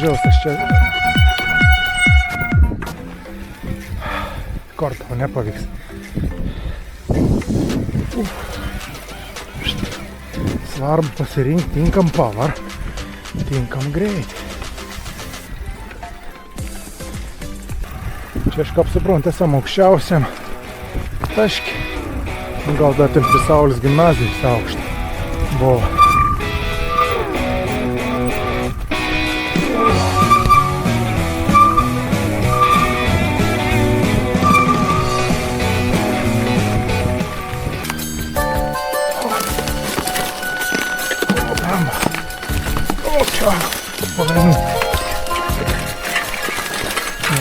nuvažiavus aš čia korto nepavyks. Svarbu pasirinkti tinkam pavar, tinkam greit. Čia aš kaip suprantu, esam aukščiausiam taškį. Gal dar ten prie Saulės gimnazijos aukštą buvo.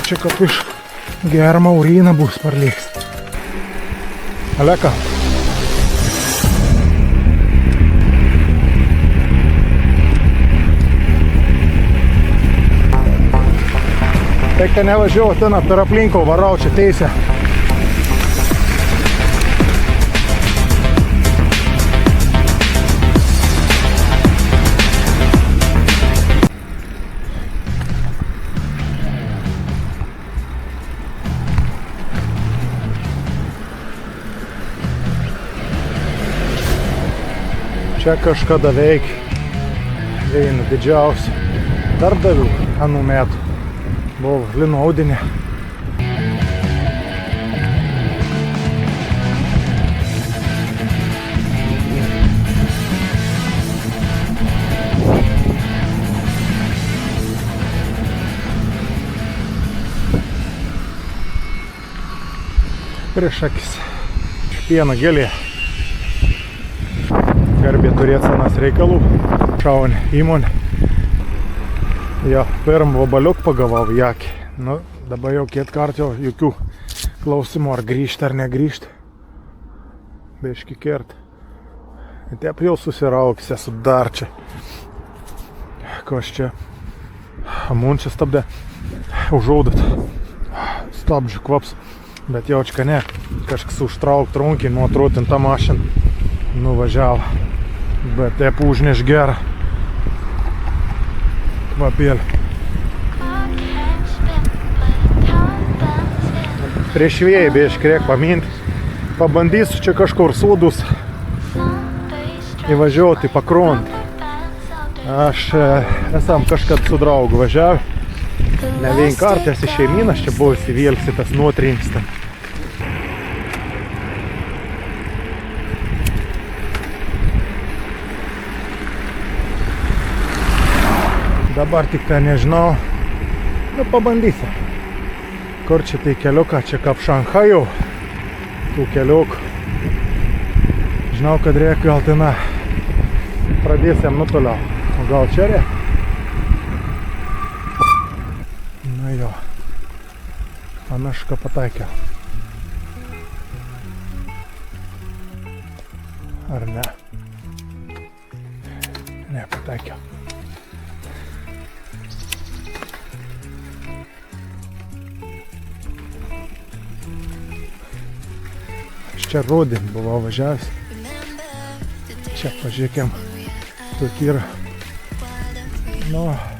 Čia kaip iš germa urina bus parliks. Aleka. Tik te nevažiuoju ten per aplinko, varau čia teisę. Čia kažkada veikė viena didžiausių darbdavių anų metų. Buvo lino audinė. Prieš akis pieno gėlė. Garbė turėt senas reikalų. Šaunė įmonė. Jo, pirm vabaliuk pagavau jakį. Nu, dabar jau kiet kart jau jokių klausimų ar grįžti ar negrįžti. Biški kert. Taip jau susiraukęs esu dar čia. Kas čia? Man čia stabdė. Užaudat. Stabdžių kvaps. Bet jaučka ne. Kažkas užtraukt runkį, nuotrūtint tą mašiną. Nuvažiavo. Bet taip užneš gerą kvapėlį. Prieš vėjai biškį reik paminti. Pabandysiu čia kažkur sūdus įvažiuoti pakruonti. Aš esam kažkad su draugu važiavę. Ne vien kartės į šeimynas čia buvo įsivėlsitas nuotrinksta. Dabar tik tai nežinau, nu pabandysiu. Kur čia tai keliuką, čia kaip Šanchajų, tų keliukų. Žinau, kad reikia gal ten pradėsim nutoliau. O gal čia reikia? Na jo, panašu, kad pataikiau. Ar ne? Ne, pataikiau. Čia rodėm buvo važiavęs. Čia pažiūrėkim, tokį yra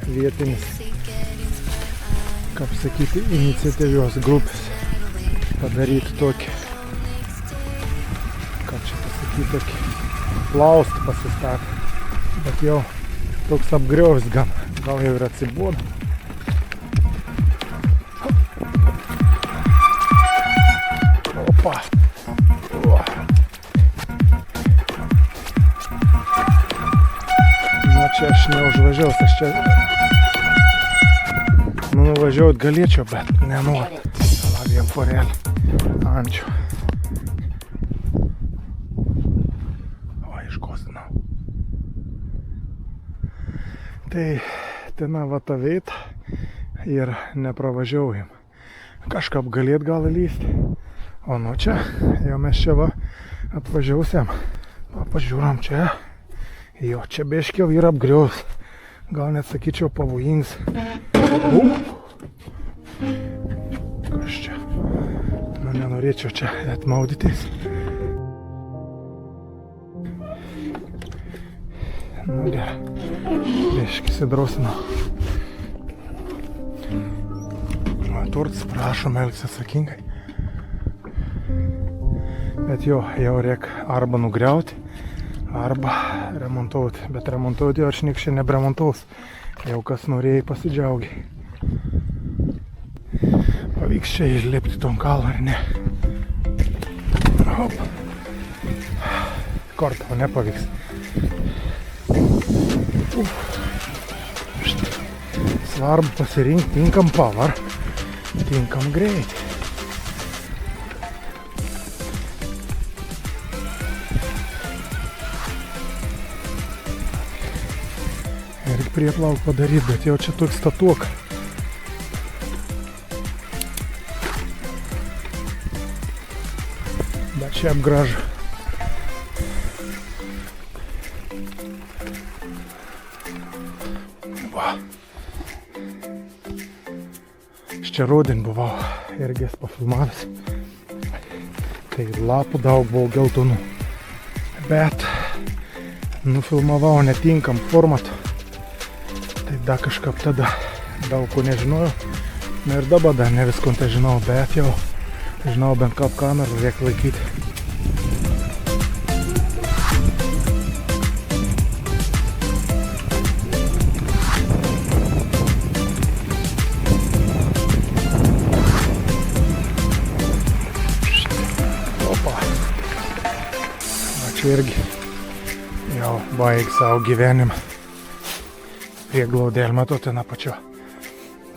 vietinis, kaip sakyti, iniciatyvios grupės padaryti tokį, kaip čia pasakyti, tokį plaustą pasistatė. Bet jau toks apgriaus gal jau ir atsibodo. Opa! Čia aš neužvažiaus, aš čia nuvažiuot galėčiau, bet nenoriu. Labiem forelį. Ančių. O, iškosinau. Tai ten va ta vieta ir nepravažiaujam. Kažkap galėt gal lysti. O nu čia, jau mes čia va apvažiausiam. Pažiūram čia. Jo, čia biškiau yra apgriaus. Gal net sakyčiau pavojings. Kas čia? Nu, nenorėčiau čia atmaudytis. Nu, gerai. Biškį sidrausinau. turtas, prašom elgtis atsakingai. Bet jo, jau reikia arba nugriauti, arba remontuoti. Bet remontuoti jo aš niekščiai nebremontaus. Jau kas norėjai pasidžiaugi. Pavyks čia išlipti tom kalną ar ne? Hop. Kortą nepavyks. Svarbu pasirinkti tinkam pavarą, tinkam greitį. Reikia prieplauk padaryti, bet jau čia toks statuok. Bet čia apgražu. Va. Čia rudenį buvau irgi pafilmavęs. Tai lapų daug buvo geltonų. Bet nufilmavau netinkam formatu. Tai dar kažkaip tada daug ko nežinojau. Ir dabar dar ne visko tai žinau, bet jau žinau bent kaip kamerų reikia laikyti. Čia irgi jau baig savo gyvenimą. Prieglaudėlį matau ten apačio.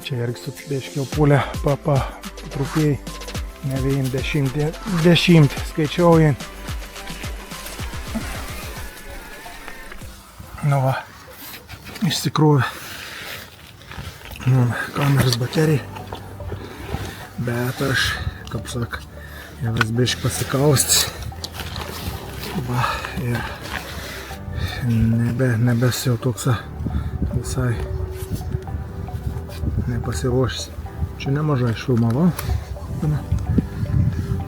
Čia irgi su biškiau pulė patrupėjai. Nevėjim dešimt skaičiaujant. Nu va, išsikrovė kameros baterija. Bet aš, kaip sak, jau vis biški pasikaustis. Va, ir nebes jau toks visai nepasiruošęs. Čia nemažai išfilmavau.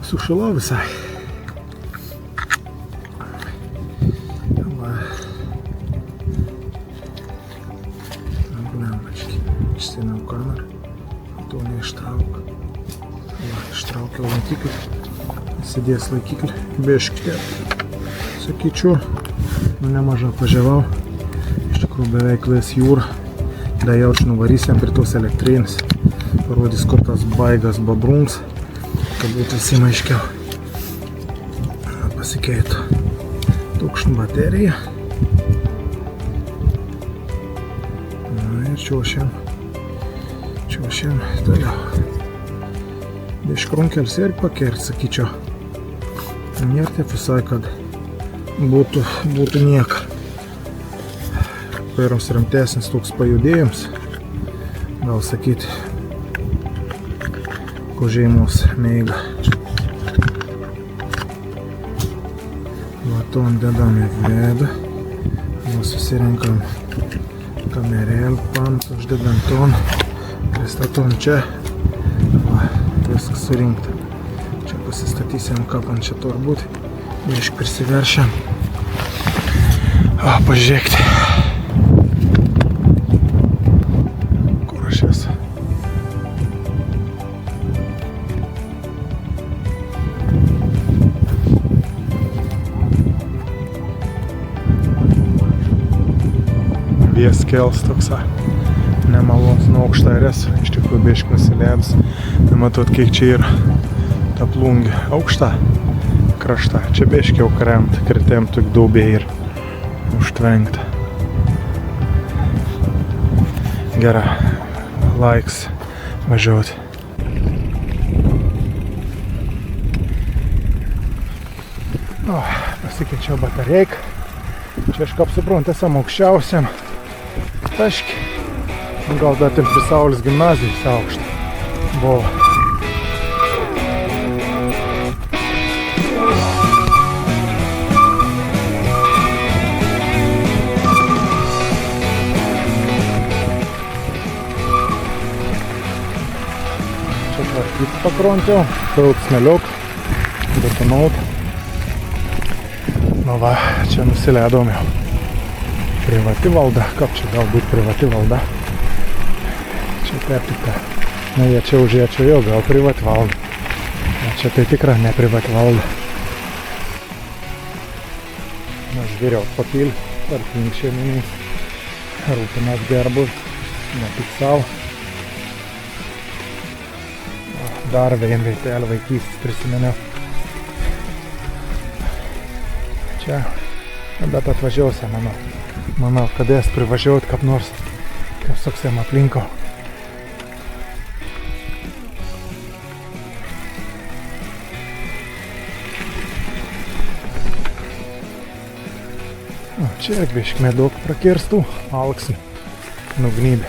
Sušilau visai. Va. Blembački. Išsiėmiau kamerą. To neištrauk. Va, ištraukiau laikiklį. Sėdės laikiklį. Biškį. Sakyčiau, nemažai pažiavau. Iš tikrųjų beveik lės jūra. Da jaučiu nuvarysim prie tos elektrinės. Parodys kokias baigas babrums. Kad būtų visiem aiškiau. Pasikeito tukšn baterija. Na ir čiuošiam toliau. Biškrunkelis ir pakert, sakyčiau. Nėr taip visai, kad būtų nieka. Pirms rimtesnis toks pajudėjimas. Gal sakyti, ko žeimos meiga. Vaton dedam į vedą. Susirinkam kamerėlį, pant, uždedam ton. Pristatom čia. Va, viskas surinkta. Čia pasistatysim kapant čia turbūt. Bišk prisiveršiam. Pažiūrėkti. Kur aš esu? Vieskels toksai. Nemalons nuo aukštą ir esu. Iš tikrųjų bišk nusileidus. Matot, kiek čia yra ta plungė. Aukšta krašta. Čia bišk jau kremta. Kritėm tik dubė ir užtvenkta. Gera. Laiks važiuoti. Pasikeičiau batareiką. Čia aš kaip suprantu, esam aukščiausiam taškį. Gal dar ten prie Saulės gimnazijos aukštą buvo. Čia tvarkyti pakrontė, pilt smėliuk, betonaut. Nu va, čia nusileidom jau. Privati valda, kaip čia galbūt privati valda. Čia pertikta Na, jie čia užėčiau jau gal privat valdą. O čia tai tikra ne privat valda. Aš geriau papil, tarpink šeiminiais. Rūpinas gerbus, ne tik savo. Dar vien vietelį vaikystės prisiminiau. Čia, bet atvažiausia, manau. Manau, kadės privažiuot kaip nors, kaip suksėm aplinko. Čia ir biškime daug prakirstų, alksų, nugnybė.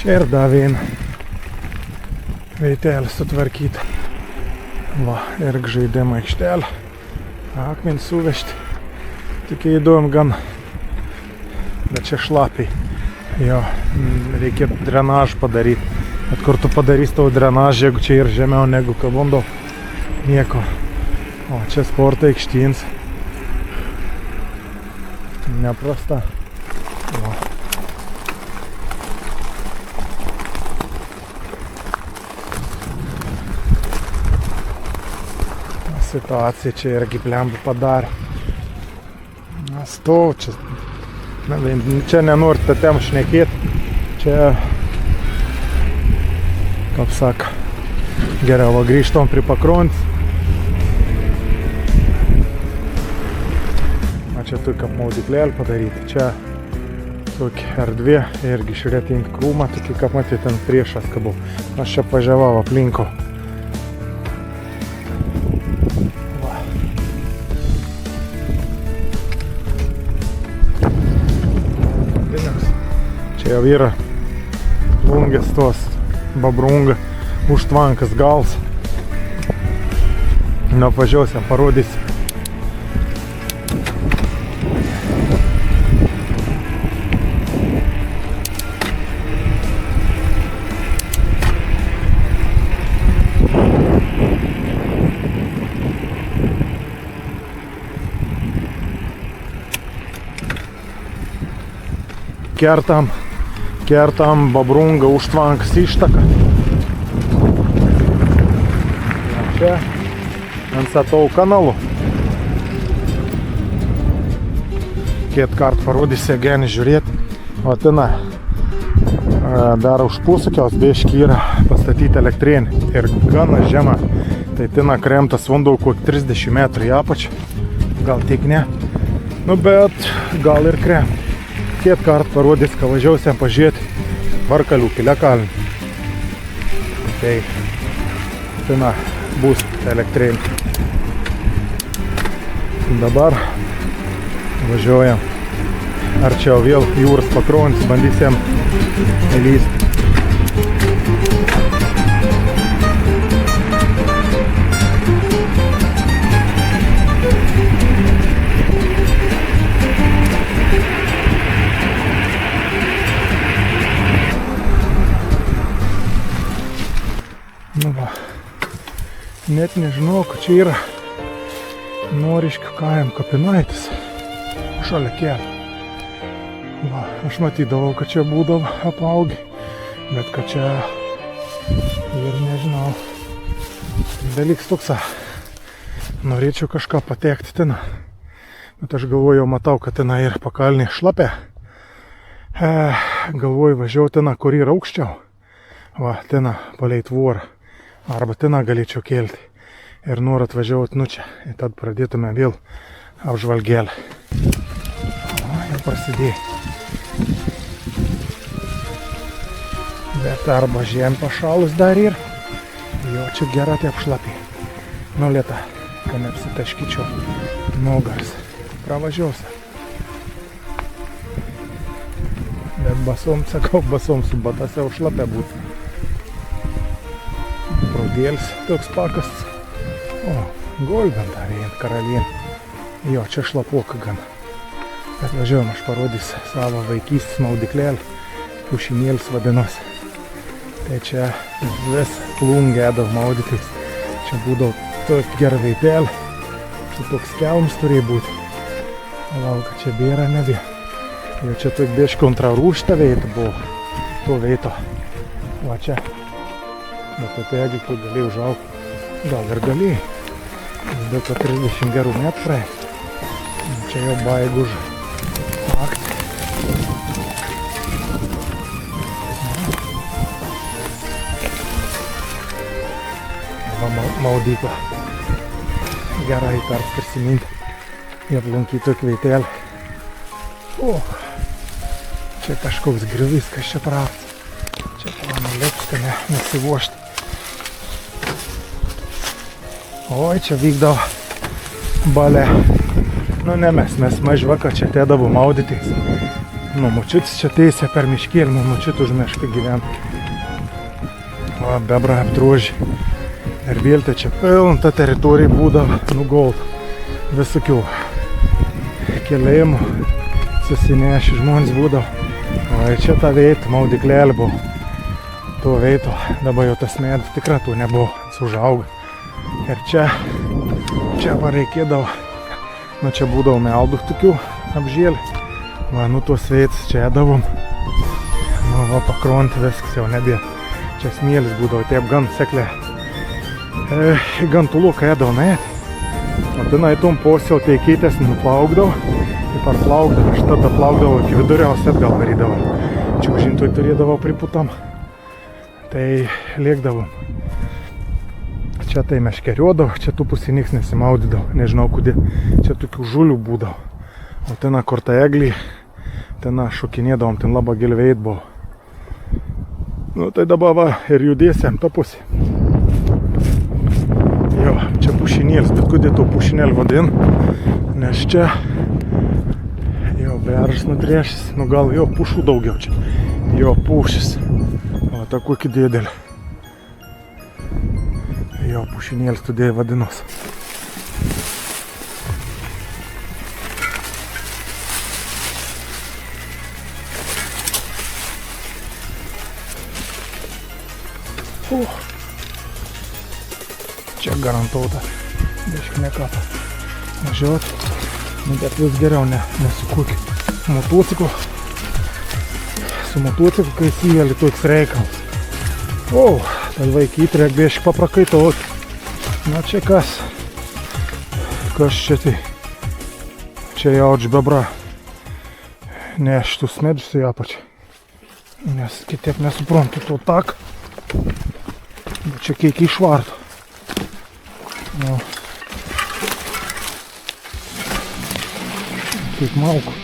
Čia ir davėm vietelį sutvarkytą. Va, ir žaidimo aikštelę. Akmenį suvežti. Tik įdomu gan. Bet čia šlapiai. Jo, reikia drenažą padaryti. Bet kur tu padarysi tavo drenažą, jeigu čia ir žemiau negu kabundo. Nieko. O čia sporto aikštynės. Neprasta. Va. Situacija čia irgi blemba padarė. Stau, čia nenoriu tą temą šnekėti. Čia, kaip sako, geriau va grįžtom prie pakruonės. Čia turi kaip maudyklėlį padaryti. Čia tokia erdvė irgi žiūrėti į krūmą, tokia kaip matyti ten priešas kabau. Aš čia pažiavau aplinko. Čia jau yra lungės tos babrunga, užtvankas gals. Nu, pažiūrėsim, parodysiu. Kertam babrunga užtvankas ištaka. Čia ant satau kanalu. Kiet kart parodysi geni žiūrėti. O tina dar už pusukiaus biški yra pastatyti elektrinį. Ir gana žema. Tai tina kremtas vanduo kokį 30 metrų į apačią. Gal tik ne. Nu bet gal ir krem. Kiet kart parodys, kad važiausiam pažiūrėti Varkalių piliakalnį. Tai tina bus elektrinė. Dabar važiuojam arčiau vėl jūros pakruonės, bandysim įlysti. Nu va, net nežinau, kad čia yra Noriškių kaimo kapinaitis šalia kelio. Va, aš matydavau, kad čia būdavo apaugę, bet kad čia ir nežinau. Dalyks toks, norėčiau kažką patekti ten, bet aš galvoju, matau, kad ten ir pakalnė šlapė. Galvoju, važiuoju ten, kur yra aukščiau. Va, ten palei tvorą. Arba ten galėčiau kelti. Ir noriu atvažiuoti čia. Ir tad pradėtume vėl apžvalgelę. Jau prasidėjo. Bet arba žiem pašalus dar ir. Jo čia gera tie apšlapiai. Nu lieta, kad neapsitaškyčiau nugaras. Pravažiuosiu. Bet basom, sakau, basom su batase užšlapė būtų. Prodėlis toks pakas. O, golbent ar vien karalien. Jo, čia šlapoka gan. Atvažiuojam, aš parodysiu savo vaikystės maudyklėlį, pušinėlis vadinosi. Tai čia vis plungėdavo maudytis. Čia būdavo tokia gera veitelė, čia toks kelms turėjo būti. Lauka, čia bėra nebė. Jau čia tokia bieš kontrarūšta veita buvo, to veito. Va čia. Bet tai jeigu tu galėjai užaugti, gal ir galėjai. Vis dėlto 30 gerų metų praeis. Čia jau baiguž akcija. Va maudykla. Gerai kars prisiminti. Jie aplankyti tokį veitelį. O, čia kažkoks griuvis, kas čia pravas. Čia plano lepska, nesivošti. Oi, čia vykdavo balė. Nu ne mes mažvaka čia atėdavo maudytis. Nu, močiutis čia teisė per miškėlį, nu, močiut už mišką gyvena. O, bebra apdrožį. Ir vėl tai čia pilna teritorija būdavo nugolt. Visokių keleimų susineši žmonės būdavo. O čia ta veita, maudyklėlė buvo. To veito, dabar jau tas medis tikrai tų nebuvo, užauga. Ir čia va reikėdavo, nu čia būdavo meldų tokių apžėlį. Va, nu tuos veitus čia ėdavom. Nu va, pakronti viskas jau nebė. Čia smėlis būdavo, taip gan seklė. Gan tuluką ėdavo nuėti. O tenai tom posiau teikėtės nuplaukdavo. Ir parplaukdavo, aš tada plaukdavo iki viduriaus atgal varydavo. Čiaužintoj turėdavo priputam. Tai lėkdavom. Čia tai meškeriodavo, čia tų pusė niks nesimaudydavo, nežinau kodėl. Čia tokių žulių būdavo. O ten korta eglį, ten šokinėdavom, ten labai gilveit buvo. Nu tai dabar va ir judėsim tą pusę. Jo, čia pušinėlis, bet kodėl to pušinėlį vadin? Nes čia jo beržas nutrėšęs, nu gal jo pušų daugiau čia. Jo pušis. O ta kokį dėdelį. Jo pušinėlis tudėjai vadinos. Čia garantuota. Biškį nekapa. Važiuot. Nu, bet vis geriau nesukūkit. Motociklu. Su motociklu, kai įsivėli toks reikalas. O, tai vaikyti reik biškį paprakaitot. Na čia kas? Kas čia tai? Čia jauč bebra. Neštus medžius į apačią. Nes kitaip nesuprantu to tak. Bet čia kiek išvarto. Nu. Kiek malku.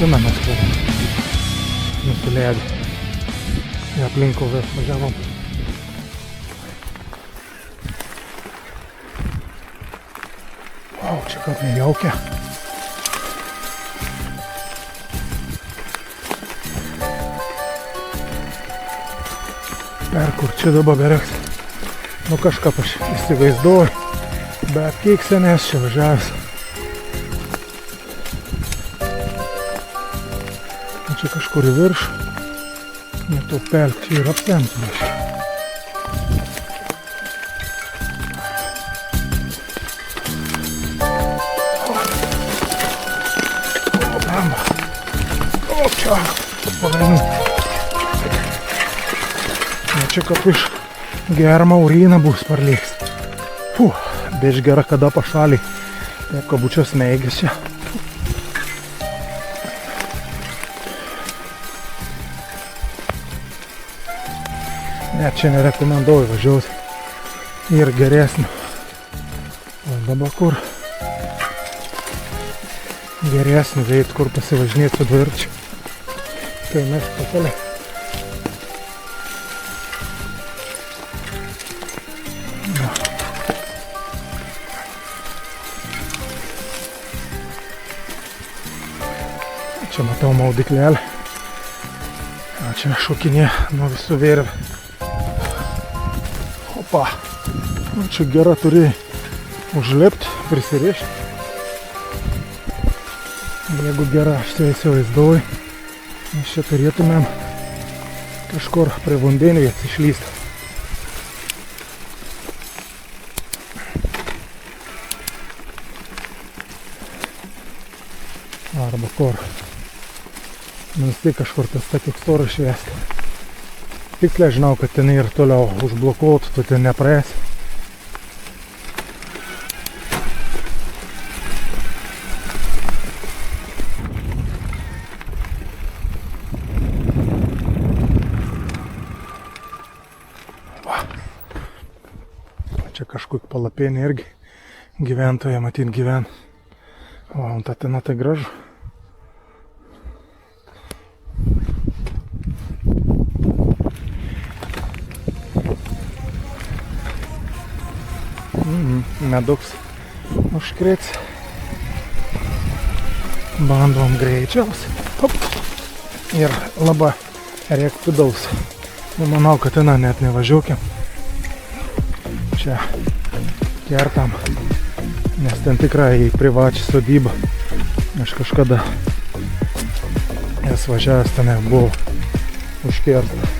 Viena mes buvom nusileidę į aplinkų vis važiavom. O, čia kad nejaukia. Per kur čia dabar bereks? Nu kažką aš įsivaizduoju, bet kiek senės čia važiavęs. Čia kažkur į viršų, nu to pelk čia ir aptemplaš. O, bamba. O, čia, palainu. Nu čia kaip iš germa urina bus parliks. Bež gera kada pašaliai. Taip kabučios meigės čia. Net čia nerekomenduoju važiuoti ir geresnio. O dabar kur geresnio veit, kur pasivažinėti su dvirčiu. Tai mes pakeliai. Čia matau maudyklelį. Čia šokinė nuo visų vėrvių. Opa. Nu, čia gera turi užlipti, prisirišti. Jeigu gera, aš tai įsivaizduoju, mes čia turėtumėm kažkur prie vandenį atsišlysti. Arba kur. Vis tiek kažkur tas takik storą šviesti. Tiksliai žinau, kad ten ir toliau užblokuotų, tu ten nepraeisi. Čia kažkokia palapėnė irgi gyventoja matyt gyvena. O, ta tena tai gražu. Meduks užkrėts. Bandom greičiausiai. Hop. Ir labai reiktų daus. Manau, kad ten net nevažiuokim. Čia kertam. Nes ten tikrai į privačią sodybą. Aš kažkada esu važiavęs, ten buvau užkerta.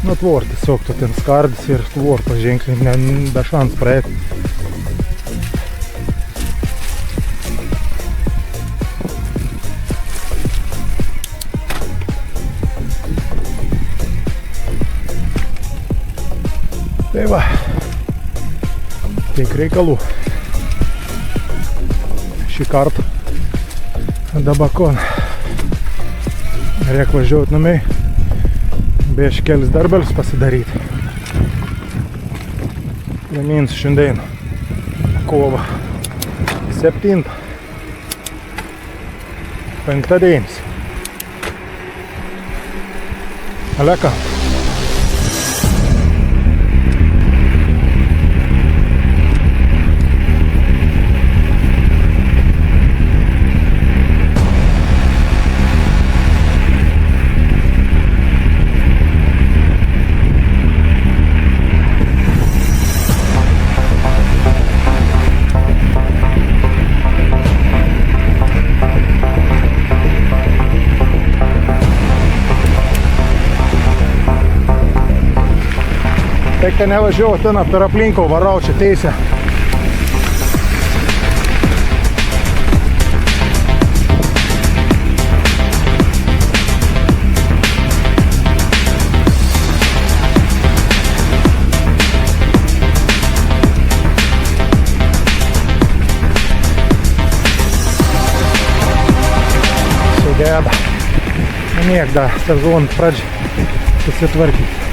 Nu, tvor tiesiog tu ten skardys ir tvor paženklint, be šans praeiti. Tai va, tiek reikalų. Šį kartą dabakon. Reik važiuoti namiai. Bėž kelis darbelius pasidaryti. Gaminsiu šiandien kovo 7. Penktadienis. Aleka. Tik tai nevažiuoju ten per aplinko, varau čia teisę. Sudėda. Niek da sezoną pradžiai susitvarkyti.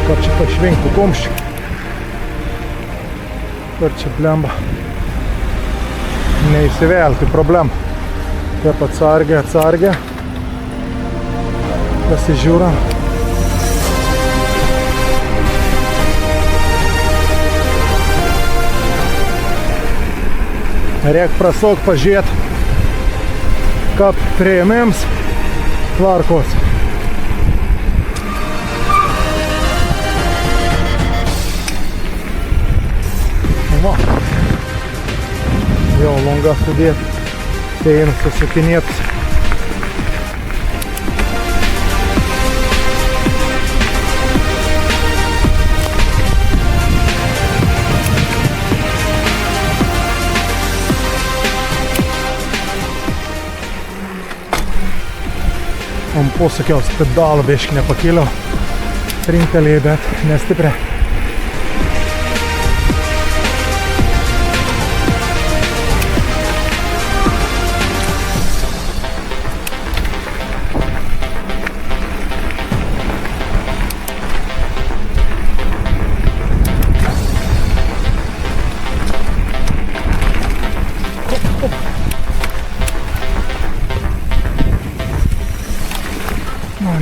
Kad čia pašvinktų kumščių. Kad čia blemba neįsivelti problemą. Taip atsargiai. Pasižiūram. Reik prasok pažiūrėt, kad priėmėms tvarkos. Va. Jau longa sudėt, tai eina susukinėt. Ant posakiaus pedalą biškį nepakėliau, trinktelėjau, bet nestipriai.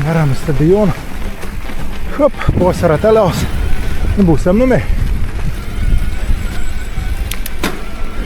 Varam stadioną. Hop, porą rateliaus. Būsim numeri.